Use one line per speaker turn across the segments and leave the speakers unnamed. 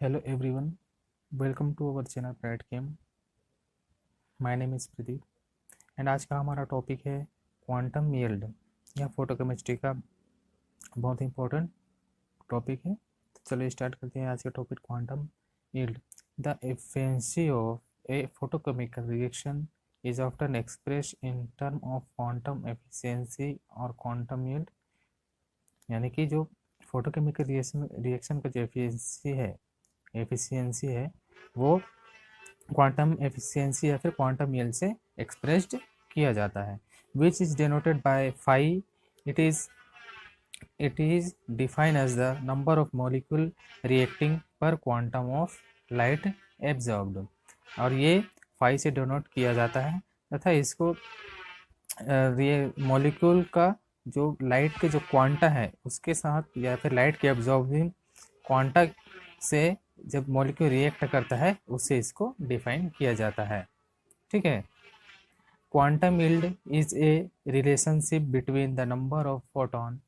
Hello everyone, welcome to our channel Pride Game. My name is Pradeep and आज का हमारा topic है quantum yield या फोटोकेमिस्ट्री का बहुत इंपॉर्टेंट टॉपिक है। तो चलिए स्टार्ट करते हैं आज का topic quantum yield. The efficiency of A photochemical reaction is often expressed in term of quantum efficiency और क्वांटम यील्ड, यानी कि जो फोटोकेमिकल रिएक्शन का जो एफिशिएंसी है वो क्वांटम एफिशिएंसी या फिर क्वांटम यील्ड से एक्सप्रेस्ड किया जाता है, which is denoted by phi. It is defined as the number of molecule reacting per quantum of light absorbed, और ये फाई से डिनोट किया जाता है तथा इसको मॉलिक्यूल का जो लाइट के जो क्वांटा है उसके साथ या फिर लाइट के एब्जॉर्बिंग क्वांटा से जब मॉलिक्यूल रिएक्ट करता है उससे इसको डिफाइन किया जाता है। ठीक है। Quantum yield is a relationship between the number of photon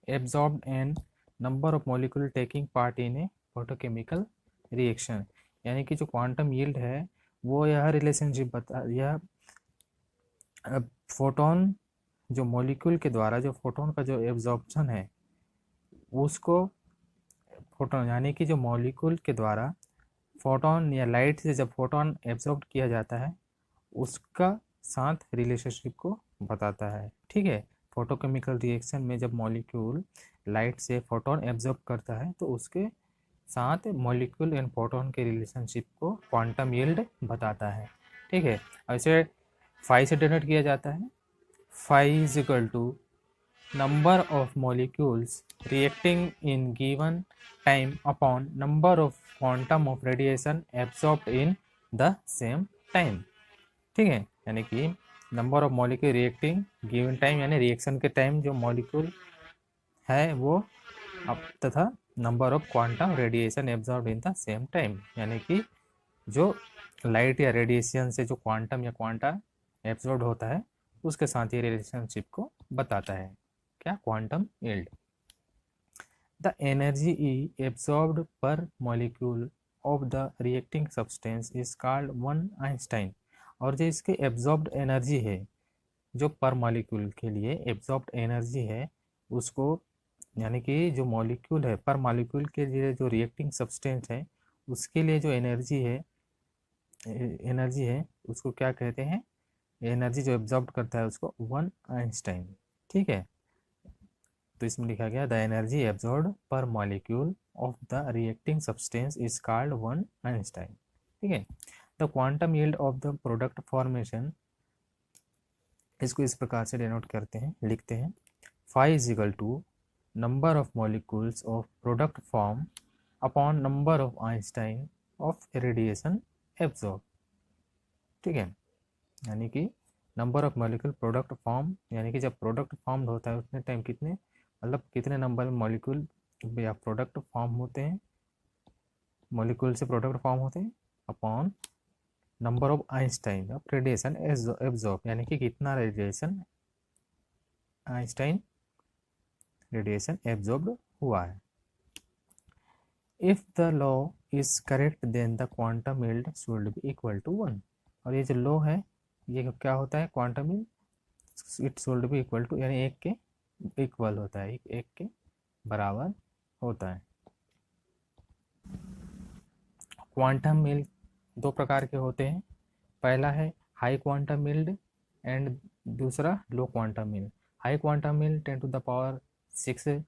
absorbed and number of molecule taking part in A photochemical reaction, यानी कि जो क्वांटम यील्ड है वो यह रिलेशनशिप यह फोटोन जो मॉलिक्यूल के द्वारा जो फोटोन का जो एब्जॉर्प्शन है उसको फोटोन यानी कि जो मॉलिक्यूल के द्वारा फोटोन या लाइट से जब फोटोन एब्जॉर्ब किया जाता है उसका साथ रिलेशनशिप को बताता है। ठीक है। फोटोकेमिकल रिएक्शन में जब मॉलिक्यूल लाइट से फोटोन एब्जॉर्ब करता है तो उसके साथ मॉलिक्यूल एंड फोटोन के रिलेशनशिप को क्वांटम यील्ड बताता है। ठीक है। ऐसे फाई से डिनोट किया जाता है। Phi is equal to number of molecules reacting in given time upon number of quantum of radiation absorbed in the same time। ठीक है। यानी कि number of molecule reacting given time यानी रिएक्शन के टाइम जो मॉलिक्यूल है वो तथा number of quantum radiation absorb in the same time, यानी कि जो लाइट या रेडिएशन से जो क्वांटम या क्वांटा एब्जॉर्ब होता है उसके साथ ये रिलेशनशिप को बताता है। क्या? Quantum yield. The energy absorbed per molecule of the reacting substance is called one Einstein, और जो इसके एब्जॉर्ब्ड एनर्जी है जो पर मॉलिक्यूल के लिए एब्जॉर्ब्ड एनर्जी है उसको, यानी कि जो मॉलिक्यूल है पर मॉलिक्यूल के लिए जो रिएक्टिंग सब्सटेंस है उसके लिए जो एनर्जी है उसको क्या कहते हैं? एनर्जी जो एब्जॉर्ब करता है उसको वन आइंस्टाइन। ठीक है। तो इसमें लिखा गया the energy absorb per molecule of the reacting substance is called one einstein. ठीक है। The quantum yield of the product formation, इसको इस प्रकार से डिनोट करते हैं, लिखते हैं phi is equal to number of molecules of product form upon number of einstein of radiation absorb. ठीक है। यानी कि number of molecule product form, यानी कि जब प्रोडक्ट फॉर्म होता है उतने टाइम कितने मतलब कितने नंबर में मॉलिक्यूल या प्रोडक्ट फॉर्म होते हैं, मॉलिक्यूल से प्रोडक्ट फॉर्म होते हैं, upon number of einstein of radiation absorb, यानी कि कितना रेडिएशन आइंस्टाइन रेडिएशन एब्जॉर्ब हुआ है। If the law is correct then the quantum yield should be equal to one, और ये जो लॉ है ये क्या होता है? Quantum yield it should be equal to, यानी एक के इक्वल होता है, एक के बराबर होता है। क्वांटम यील्ड दो प्रकार के होते हैं, पहला है हाई क्वांटम यील्ड एंड दूसरा low quantum yield. High quantum yield 10 to the power 6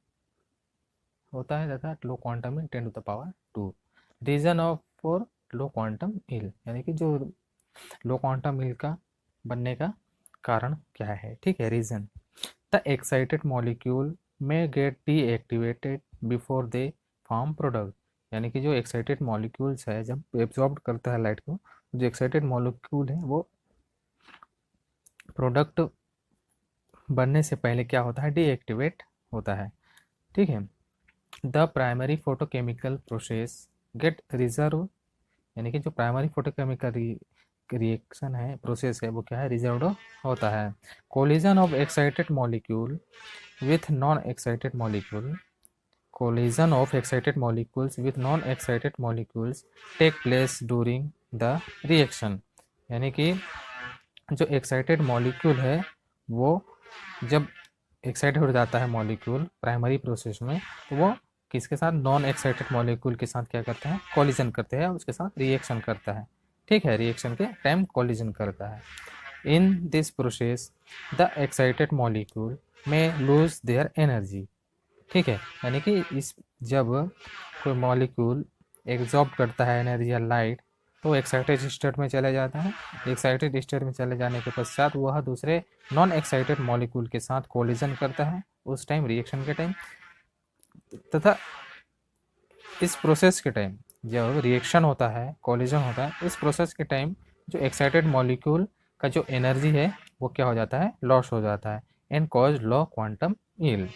होता है तथा low quantum yield 10 to the power 2। Reason of for low quantum yield, यानी कि जो लो क्वांटम यील्ड का बनने का कारण क्या है? ठीक है। Reason, the excited molecule may get deactivated before they form product, यानी कि जो एक्साइटेड मॉलिक्यूल्स है जब एब्जॉर्ब करता है लाइट को, जो एक्साइटेड मॉलिक्यूल है वो प्रोडक्ट बनने से पहले क्या होता है? डीएक्टिवेट होता है। ठीक है। The primary photochemical process get reverse, यानी कि जो प्राइमरी फोटोकेमिकल रिएक्शन है प्रोसेस है वो क्या है? रिजर्व होता है। Collision of excited molecule with non excited molecule collision of excited molecules with non-excited molecules take place during the reaction। यानी कि जो एक्साइटेड मॉलिक्यूल है वो जब एक्साइटेड हो जाता है मॉलिक्यूल प्राइमरी प्रोसेस में, तो वो किसके साथ, नॉन एक्साइटेड मॉलिक्यूल के साथ क्या करता है, कॉलिजन करते हैं, उसके साथ रिएक्शन करता है। ठीक है, रिएक्शन के टाइम कॉलिजन करता है। In this process the excited molecule में लूज देयर एनर्जी। ठीक है, यानी कि इस जब कोई मॉलिक्यूल एब्जॉर्ब करता है एनर्जी या लाइट, तो एक्साइटेड स्टेट में चले जाता है। एक्साइटेड स्टेट में चले जाने के पश्चात वह दूसरे नॉन एक्साइटेड मॉलिक्यूल के साथ कोलिजन करता है उस टाइम, रिएक्शन के टाइम। तथा इस प्रोसेस के टाइम जब रिएक्शन होता है, कोलिजन होता है, इस प्रोसेस के टाइम जो एक्साइटेड मॉलिक्यूल का जो एनर्जी है वो क्या हो जाता है, लॉस हो जाता है, and cause low quantum yield.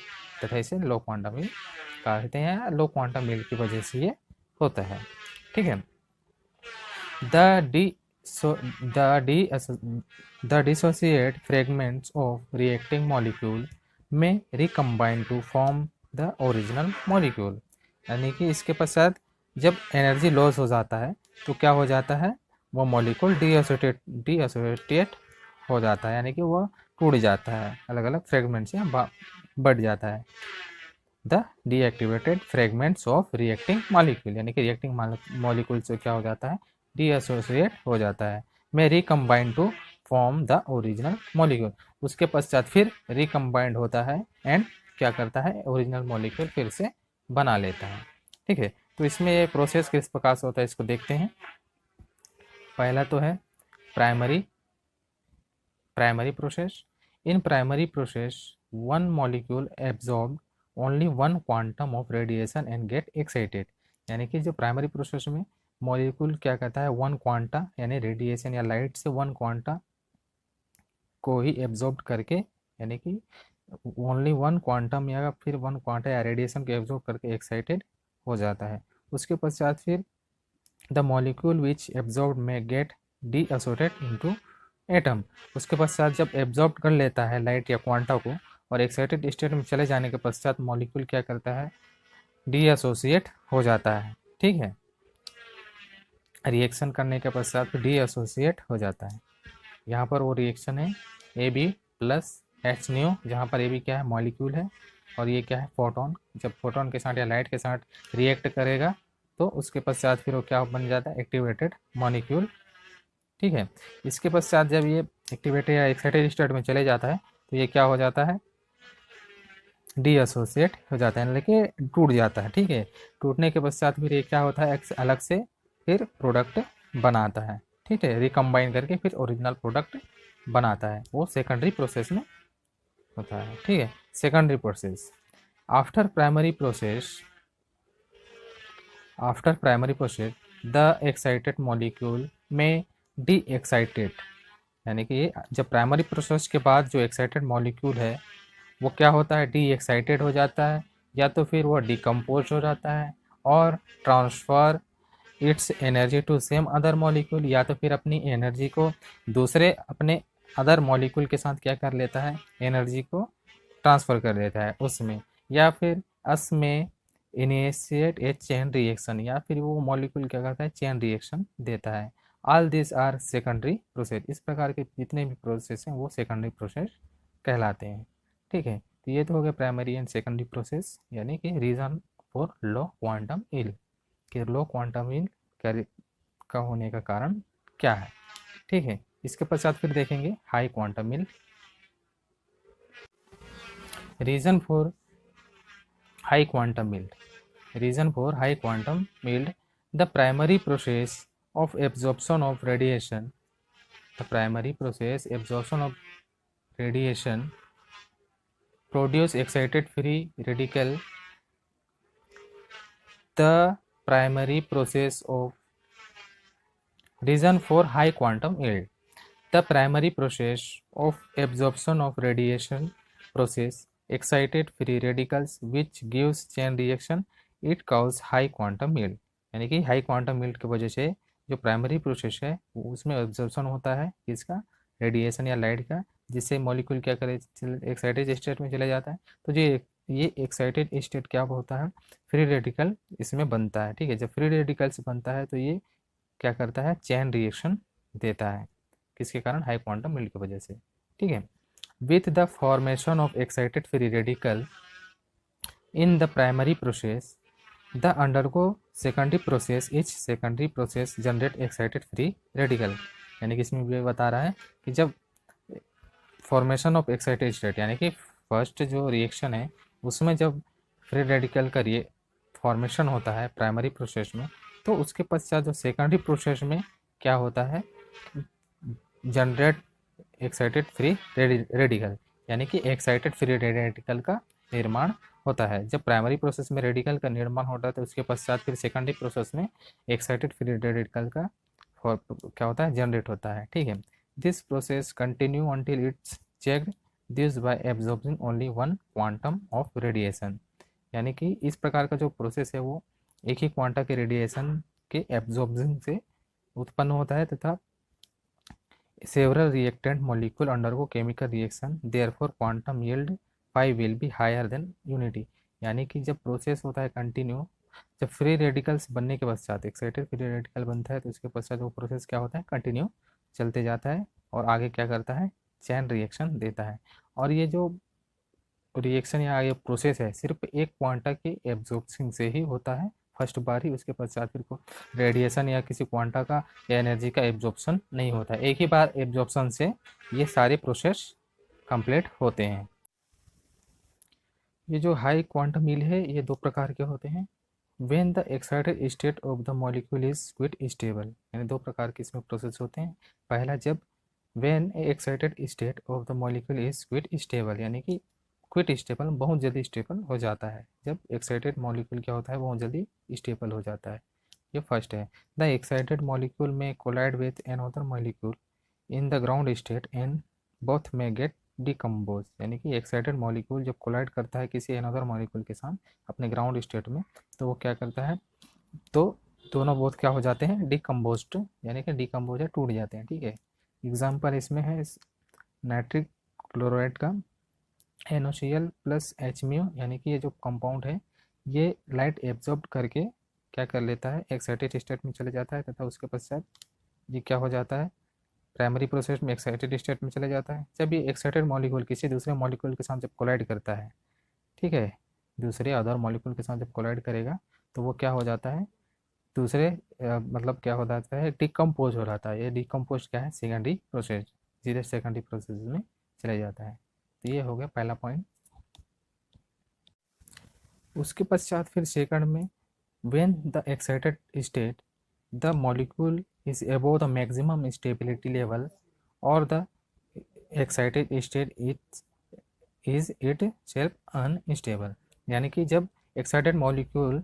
तथा इसे लो क्वांटम यील्ड कहते हैं, लो क्वांटम यील्ड की वजह से ये होता है। ठीक है, the dissociate fragments of reacting molecule may recombine to form the original molecule। यानी कि इसके पश्चात जब एनर्जी लॉस हो जाता है तो क्या हो जाता है, वो मॉलिक्यूल डीएसोसिएट हो जाता है, यानी कि वह टूट जाता है, अलग अलग फ्रेगमेंट से बढ़ जाता है। The deactivated fragments of reacting molecule, यानी कि रिएक्टिंग मॉलिक्यूल से क्या हो जाता है, डीएसोसिएट हो जाता है, may recombined to form the original molecule. उसके पश्चात फिर रिकम्बाइंड होता है एंड क्या करता है, ओरिजिनल मॉलिक्यूल फिर से बना लेता है। ठीक है, तो इसमें ये प्रोसेस किस प्रकार से होता है इसको देखते हैं। पहला तो है primary process. In primary process one molecule absorb only one quantum of radiation and get excited. यानी कि जो प्राइमरी प्रोसेस में मॉलिक्यूल क्या कहता है, वन क्वांटा यानी रेडिएशन या लाइट से वन क्वांटा को ही एब्जॉर्ब करके, यानी कि ओनली वन क्वांटम या फिर वन क्वांटा या रेडिएशन को एब्जॉर्ब करके एक्साइटेड हो जाता है। उसके पश्चात फिर द मॉलिक्यूल विच एब्जॉर्ब में गेट डीएसोसिएटेड इनटू एटम। उसके पश्चात जब एब्जॉर्ब कर लेता है लाइट या क्वांटा को और एक्साइटेड स्टेट में चले जाने के पश्चात मॉलिक्यूल क्या करता है, डीएसोसिएट हो जाता है। ठीक है, रिएक्शन करने के पश्चात फिर डीएसोसिएट हो जाता है। यहाँ पर वो रिएक्शन है AB+H न्यू, जहाँ पर AB क्या है, मॉलिक्यूल है, और ये क्या है, फोटोन। जब फोटोन के साथ या लाइट के साथ रिएक्ट करेगा तो उसके पश्चात फिर वो क्या बन जाता है, एक्टिवेटेड मॉलिक्यूल। ठीक है, इसके पश्चात जब ये एक्टिवेटेड या एक्साइटेड स्टेट में चले जाता है तो ये क्या हो जाता है, डीएसोसिएट हो जाता है, लेकिन टूट जाता है। ठीक है, टूटने के पश्चात फिर ये क्या होता है, अलग से फिर प्रोडक्ट बनाता है। ठीक है, रिकम्बाइन करके फिर ओरिजिनल प्रोडक्ट बनाता है, वो सेकेंडरी प्रोसेस में होता है। ठीक है, secondary process after primary process the excited molecule में डी एक्साइटेड। यानी कि जब प्राइमरी प्रोसेस के बाद जो एक्साइटेड मॉलिक्यूल है वो क्या होता है, डी एक्साइटेड हो जाता है, या तो फिर वो डिकम्पोज हो जाता है और transfer its energy to same other molecule, या तो फिर अपनी एनर्जी को दूसरे अपने अदर मॉलिक्यूल के साथ क्या कर लेता है, एनर्जी को ट्रांसफ़र कर देता है उसमें, या फिर अस में इनिशिएट ए चेन रिएक्शन, या फिर वो मॉलिक्यूल क्या करता है, चेन रिएक्शन देता है। All this are secondary process. इस प्रकार के जितने भी प्रोसेस हैं वो सेकेंडरी प्रोसेस कहलाते हैं। ठीक है, तो ये तो हो गया प्राइमरी एंड सेकेंडरी प्रोसेस, यानी कि reason for low quantum yield, कि लो क्वांटम यील्ड का होने का कारण क्या है। ठीक है, इसके पश्चात फिर देखेंगे high quantum yield. Reason for high quantum yield, reason for high quantum yield, the primary process of absorption of radiation, the primary process absorption of radiation produce excited free radical. The primary process of reason for high quantum yield, the primary process of absorption of radiation process excited free radicals which gives chain reaction, it cause high quantum yield। यानी कि high quantum yield की वजह से जो primary process है उसमें absorption होता है किसका, रेडिएशन या लाइट का, जिससे मॉलिक्यूल क्या करे, एक्साइटेड स्टेट में चले जाता है। तो जो ये एक्साइटेड स्टेट क्या होता है, फ्री रेडिकल इसमें बनता है। ठीक है, जब फ्री रेडिकल्स बनता है तो ये क्या करता है, चैन रिएक्शन देता है, किसके कारण, हाई क्वांटम यील्ड की वजह से। ठीक है, with the formation of excited free radical in the primary process the undergo secondary process, etch secondary process generate excited free radical. यानी कि इसमें ये बता रहा है कि जब फॉर्मेशन ऑफ एक्साइटेड स्टेट यानी कि फर्स्ट जो रिएक्शन है उसमें जब फ्री रेडिकल का फॉर्मेशन होता है प्राइमरी प्रोसेस में, तो उसके पश्चात जो सेकेंडरी प्रोसेस में क्या होता है, जनरेट एक्साइटेड फ्री रेडिकल, यानी कि एक्साइटेड फ्री रेडिकल का निर्माण होता है। जब प्राइमरी प्रोसेस में रेडिकल का निर्माण होता है तो उसके पश्चात फिर सेकेंडरी प्रोसेस में एक्साइटेड फ्री रेडिकल का क्या होता है, जनरेट होता है। ठीक है, this process continue until it's checked this by absorbing only one quantum of radiation. यानी कि इस प्रकार का जो प्रोसेस है वो एक ही क्वांटा के रेडिएशन के एब्जॉर्बिंग से उत्पन्न होता है तथा several reactant molecule undergo chemical reaction therefore quantum yield phi will be higher than unity। यानी कि जब प्रोसेस होता है कंटिन्यू, जब फ्री रेडिकल्स बनने के पश्चात एक्साइटेड फ्री रेडिकल बनता है तो उसके पश्चात वो प्रोसेस क्या होता है, कंटिन्यू चलते जाता है और आगे क्या करता है, चैन रिएक्शन देता है। और ये जो रिएक्शन या ये प्रोसेस है सिर्फ एक क्वांटा के एब्जॉर्प्शन से ही होता है फर्स्ट बार ही, उसके पश्चात फिर को रेडिएशन या किसी क्वांटा का या एनर्जी का एब्जॉर्प्शन नहीं होता है। एक ही बार एब्जॉर्प्शन से ये सारे प्रोसेस कंप्लीट होते हैं। ये जो हाई क्वांटम यील्ड है ये दो प्रकार के होते हैं। When the excited state of the molecule is quit stable, यानी दो प्रकार के इसमें प्रोसेस होते हैं। पहला, जब when excited state of the molecule is quit stable, यानी कि क्विट स्टेबल बहुत जल्दी स्टेबल हो जाता है। जब एक्साइटेड मॉलिक्यूल क्या होता है, बहुत जल्दी स्टेबल हो जाता है। ये फर्स्ट है। The excited molecule may collide with another molecule in the ground state and both may get decompose, यानी कि एक्साइटेड मॉलिक्यूल जब कोलाइड करता है किसी अनदर मॉलिक्यूल के साथ अपने ग्राउंड स्टेट में, तो वो क्या करता है, तो दोनों बोथ क्या हो जाते हैं, डिकम्पोज्ड, यानी कि डिकम्पोज टूट जाते हैं। ठीक है, एग्जाम्पल इसमें है नाइट्रिक क्लोराइड का NaCl प्लस HMu, यानी कि ये जो कंपाउंड है ये लाइट एब्जॉर्ब करके क्या कर लेता है, एक्साइटेड स्टेट में चले जाता है तथा उसके पश्चात ये क्या हो जाता है, प्राइमरी प्रोसेस में एक्साइटेड स्टेट में चले जाता है। जब ये एक्साइटेड मॉलिक्यूल किसी दूसरे मॉलिक्यूल के साथ जब कोलाइड करता है, ठीक है, दूसरे अदर मॉलिक्यूल के साथ जब कोलाइड करेगा तो वो क्या हो जाता है, दूसरे मतलब क्या हो जाता है, डिकम्पोज हो जाता है। ये डिकम्पोज क्या है, सेकेंडरी प्रोसेस, सीधे सेकेंडरी प्रोसेस में चले जाता है। तो ये हो गया पहला पॉइंट। उसके पश्चात फिर सेकंड में, when the excited state the molecule is above the maximum stability level और the excited state is itself unstable, यानी कि जब एक्साइटेड मॉलिक्यूल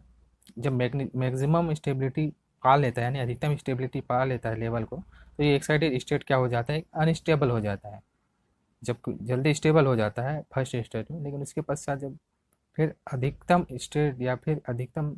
जब मैक्सिमम स्टेबिलिटी पा लेता है, यानी अधिकतम स्टेबिलिटी पा लेता है लेवल को, तो ये एक्साइटेड स्टेट क्या हो जाता है, अनस्टेबल हो जाता है। जब जल्दी स्टेबल हो जाता है फर्स्ट स्टेट में, लेकिन उसके पश्चात जब फिर अधिकतम स्टेट या फिर अधिकतम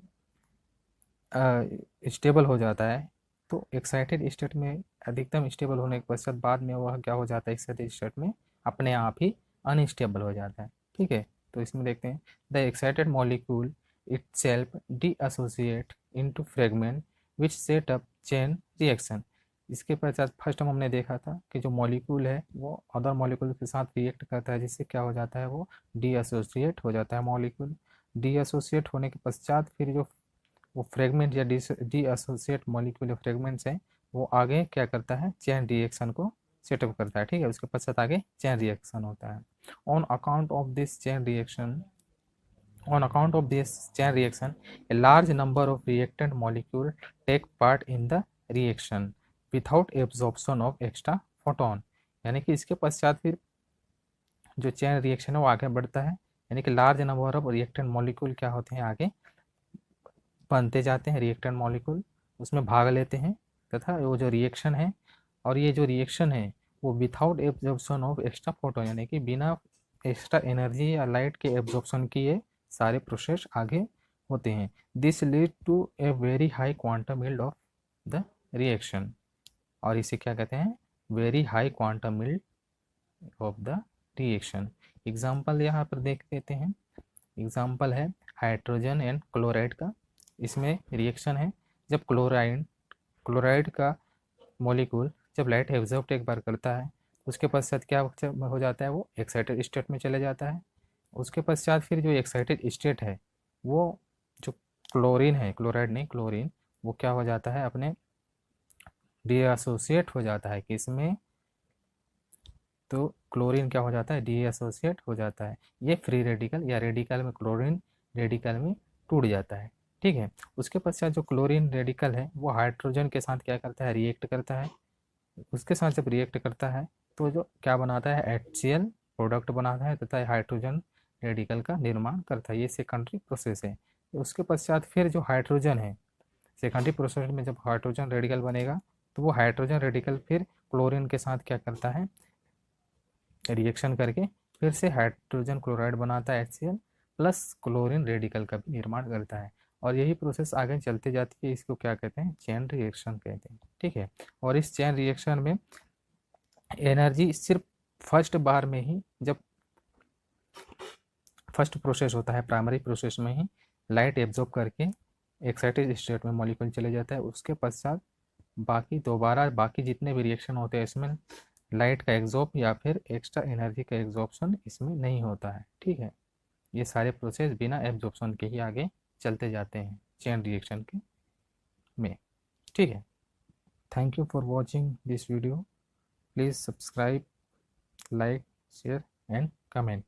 स्टेबल हो जाता है, तो एक्साइटेड स्टेट में अधिकतम स्टेबल होने के पश्चात बाद में वह क्या हो जाता है, एक्साइटेड स्टेट में अपने आप ही अनस्टेबल हो जाता है। ठीक है, तो इसमें देखते हैं, the excited molecule itself dissociate into fragment which set up chain reaction. इसके पश्चात फर्स्ट हमने देखा था कि जो मॉलिक्यूल है वो अदर मॉलिक्यूल के साथ रिएक्ट करता है, जिससे क्या हो जाता है, वो डीएसोसिएट हो जाता है मॉलिक्यूल। डीएसोसिएट होने के पश्चात फिर जो वो फ्रेगमेंट या डीएसोसिएट मॉलिक्यूल फ्रेगमेंट्स हैं वो आगे क्या करता है, चेन रिएक्शन को सेटअप करता है। ठीक है, उसके पश्चात आगे चेन रिएक्शन होता है। On account of this chain reaction On account of this chain reaction, a large number of reactant molecules take part in the reaction without absorption of extra photon। यानी कि इसके पश्चात फिर जो चेन रिएक्शन है वो आगे बढ़ता है, यानी कि large number of reactant molecule क्या होते हैं, आगे बनते जाते हैं, रिएक्टेंट मॉलिक्यूल उसमें भाग लेते हैं तथा वो जो रिएक्शन है, और ये जो रिएक्शन है वो without absorption of extra photon, यानी कि बिना एक्स्ट्रा एनर्जी या लाइट के एब्जॉर्प्शन किए सारे प्रोसेस आगे होते हैं। This lead to a very high quantum yield of the reaction, और इसे क्या कहते हैं, very high quantum yield of the reaction. Example यहाँ पर देख लेते हैं। एग्जाम्पल है हाइड्रोजन एंड क्लोराइड का। इसमें रिएक्शन है, जब क्लोराइड का मॉलिक्यूल जब लाइट एब्जॉर्ब एक बार करता है, उसके पश्चात क्या हो जाता है, वो एक्साइटेड स्टेट में चले जाता है। उसके पश्चात फिर जो एक्साइटेड स्टेट है, वो जो क्लोरीन है, क्लोराइड नहीं क्लोरीन, वो क्या हो जाता है, अपने डीएसोसिएट हो जाता है किसमें, तो क्लोरीन क्या हो जाता है, डीएसोसिएट हो जाता है। ये फ्री रेडिकल या रेडिकल में क्लोरीन रेडिकल में टूट जाता है। ठीक है। उसके पश्चात जो क्लोरीन रेडिकल है वो हाइड्रोजन के साथ क्या करता है, रिएक्ट करता है। उसके साथ जब रिएक्ट करता है तो जो क्या बनाता है, HCl प्रोडक्ट बनाता है तथा हाइड्रोजन रेडिकल का निर्माण करता है। ये सेकेंडरी प्रोसेस है। उसके पश्चात फिर जो हाइड्रोजन है, सेकेंडरी प्रोसेस में जब हाइड्रोजन रेडिकल बनेगा तो वो हाइड्रोजन रेडिकल फिर क्लोरीन के साथ क्या करता है, रिएक्शन करके फिर से हाइड्रोजन क्लोराइड बनाता है HCl प्लस क्लोरीन रेडिकल का भी निर्माण करता है। और यही प्रोसेस आगे चलती जाती है। इसको क्या कहते हैं, चेन रिएक्शन कहते हैं। ठीक है। और इस चेन रिएक्शन में एनर्जी सिर्फ फर्स्ट बार में ही, जब फर्स्ट प्रोसेस होता है प्राइमरी प्रोसेस में ही लाइट एब्जॉर्ब करके एक्साइटेड स्टेट में मॉलिक्यूल चले जाता है। उसके पश्चात बाकी दोबारा बाकी जितने भी रिएक्शन होते हैं इसमें लाइट का एग्जॉर्ब या फिर एक्स्ट्रा एनर्जी का एग्जॉर्प्शन इसमें नहीं होता है। ठीक है। ये सारे प्रोसेस बिना एब्जॉर्प्शन के ही आगे चलते जाते हैं चेन रिएक्शन के में। ठीक है। Thank you for watching this video. Please subscribe, like, share and comment.